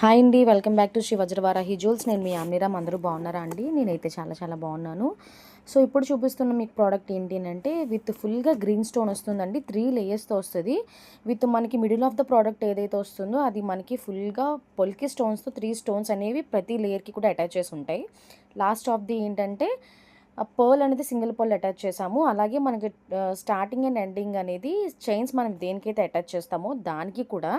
Hi అండి, welcome back to Shri Vajravarahi jewels. నేను మీ అమ్నిరామ్. అందరూ బాగున్నారా అండి? నేనైతే చాలా చాలా బాగున్నాను. సో ఇప్పుడు చూపిస్తున్న మీకు ప్రోడక్ట్ ఏంటి అంటే విత్ ఫుల్గా గ్రీన్ స్టోన్ వస్తుందండి. 3 లేయర్స్తో వస్తుంది. విత్ మనకి మిడిల్ ఆఫ్ ద ప్రోడక్ట్ ఏదైతే వస్తుందో అది మనకి ఫుల్గా పొల్కి స్టోన్స్తో 3 స్టోన్స్ అనేవి ప్రతి లేయర్కి కూడా అటాచ్ చేసి ఉంటాయి. లాస్ట్ ఆఫ్ ది ఏంటంటే పర్ల్ అనేది సింగిల్ పర్ల్ అటాచ్ చేసాము. అలాగే మనకి స్టార్టింగ్ అండ్ ఎండింగ్ అనేది చైన్స్ మనం దేనికైతే అటాచ్ చేస్తామో దానికి కూడా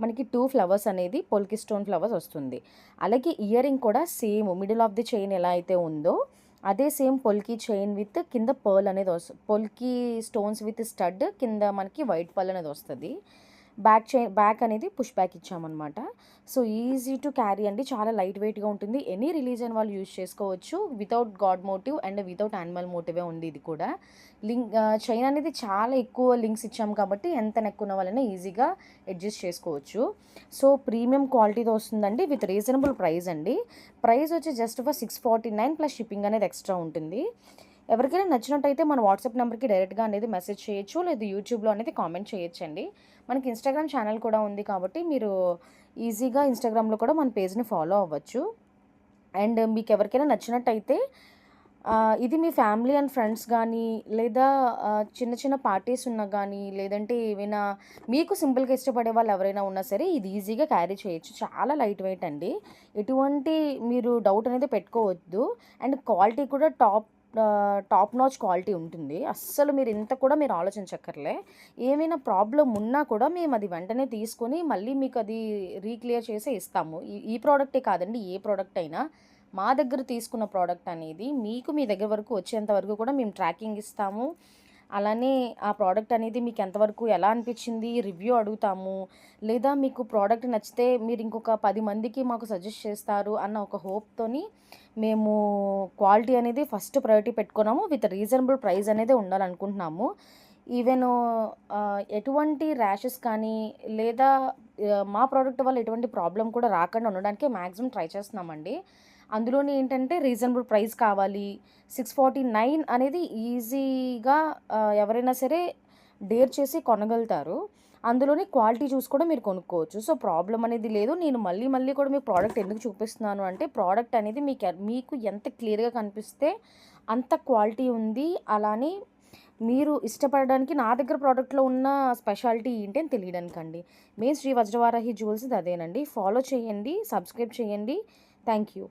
మనకి 2 ఫ్లవర్స్ అనేది పొల్కి స్టోన్ ఫ్లవర్స్ వస్తుంది. అలాగే ఇయర్ రింగ్ కూడా same middle of the chain ఎలా అయితే ఉందో అదే సేమ్ పొల్కి చైన్ విత్ కింద పర్ల్ అనేది వస్తుంది. పొల్కి స్టోన్స్ విత్ స్టడ్ కింద మనకి వైట్ పర్ల్ అనేది వస్తుంది. బ్యాక్ అనేది పుష్ బ్యాక్ ఇచ్చామన్నమాట. సో ఈజీ టు క్యారీ అండి. చాలా లైట్ వెయిట్గా ఉంటుంది. ఎనీ రిలీజన్ వాళ్ళు యూజ్ చేసుకోవచ్చు. Without god motive and without animal మోటివే ఉంది ఇది కూడా. చైన్ అనేది చాలా ఎక్కువ లింక్స్ ఇచ్చాము కాబట్టి ఎంత నెక్ ఉన్న వాళ్ళైనా ఈజీగా అడ్జస్ట్ చేసుకోవచ్చు. సో ప్రీమియం క్వాలిటీతో వస్తుందండి విత్ రీజనబుల్ ప్రైస్ అండి. ప్రైస్ వచ్చి జస్ట్ ఫర్ 649 ప్లస్ షిప్పింగ్ అనేది ఎక్స్ట్రా ఉంటుంది. ఎవరికైనా నచ్చినట్టయితే మన వాట్సాప్ నెంబర్కి డైరెక్ట్గా అనేది మెసేజ్ చేయొచ్చు, లేదా యూట్యూబ్లో అనేది కామెంట్ చేయొచ్చండి. మనకి ఇన్స్టాగ్రామ్ ఛానల్ కూడా ఉంది కాబట్టి మీరు ఈజీగా ఇన్స్టాగ్రామ్లో కూడా మన పేజ్ని ఫాలో అవ్వచ్చు. అండ్ మీకు ఎవరికైనా నచ్చినట్టయితే ఇది మీ ఫ్యామిలీ అండ్ ఫ్రెండ్స్ కానీ, లేదా చిన్న చిన్న పార్టీస్ ఉన్నా కానీ, లేదంటే ఏమైనా మీకు సింపుల్గా ఇష్టపడే వాళ్ళు ఎవరైనా ఉన్నా సరే ఇది ఈజీగా క్యారీ చేయొచ్చు. చాలా లైట్ వెయిట్ అండి. ఎటువంటి మీరు డౌట్ అనేది పెట్టుకోవద్దు. అండ్ క్వాలిటీ కూడా టాప్ నాచ్ క్వాలిటీ ఉంటుంది. అస్సలు మీరు ఇంత కూడా మీరు ఆలోచించక్కర్లే. ఏమైనా ప్రాబ్లం ఉన్నా కూడా మేము అది వెంటనే తీసుకొని మళ్ళీ మీకు అది రీక్లియర్ చేసి ఇస్తాము. ఈ ప్రోడక్టే కాదండి, ఏ ప్రోడక్ట్ అయినా మా దగ్గర తీసుకున్న ప్రోడక్ట్ అనేది మీకు మీ దగ్గర వరకు వచ్చేంత వరకు కూడా మేము ట్రాకింగ్ ఇస్తాము. అలానే ఆ ప్రోడక్ట్ అనేది మీకు ఎంతవరకు ఎలా అనిపించింది రివ్యూ అడుగుతాము. లేదా మీకు ప్రోడక్ట్ నచ్చితే మీరు ఇంకొక 10 మందికి మాకు సజెస్ట్ చేస్తారు అన్న ఒక హోప్తోని మేము క్వాలిటీ అనేది ఫస్ట్ ప్రయారిటీ పెట్టుకున్నాము. విత్ రీజనబుల్ ప్రైస్ అనేది ఉండాలనుకుంటున్నాము. ఈవెన్ ఎటువంటి ర్యాషెస్ కానీ, లేదా మా ప్రోడక్ట్ వల్ల ఎటువంటి ప్రాబ్లం కూడా రాకుండా ఉండడానికి మ్యాక్సిమం ట్రై చేస్తున్నామండి. అందులోని ఏంటంటే రీజనబుల్ ప్రైస్ కావాలి. 649 అనేది ఈజీగా ఎవరైనా సరే డేర్ చేసి కొనగలుగుతారు. అందులోని క్వాలిటీ చూసి కూడా మీరు కొనుక్కోవచ్చు. సో ప్రాబ్లం అనేది లేదు. నేను మళ్ళీ మళ్ళీ కూడా మీకు ప్రోడక్ట్ ఎందుకు చూపిస్తున్నాను అంటే ప్రోడక్ట్ అనేది మీకు ఎంత క్లియర్గా కనిపిస్తే అంత క్వాలిటీ ఉంది. అలానే మీరు ఇష్టపడడానికి నా దగ్గర ప్రోడక్ట్లో ఉన్న స్పెషాలిటీ ఏంటి అని తెలియడానికండి. మెయిన్ శ్రీ వజ్రవారాహి జ్యువెల్స్ అదేనండి. ఫాలో చేయండి, సబ్స్క్రైబ్ చేయండి. Thank you.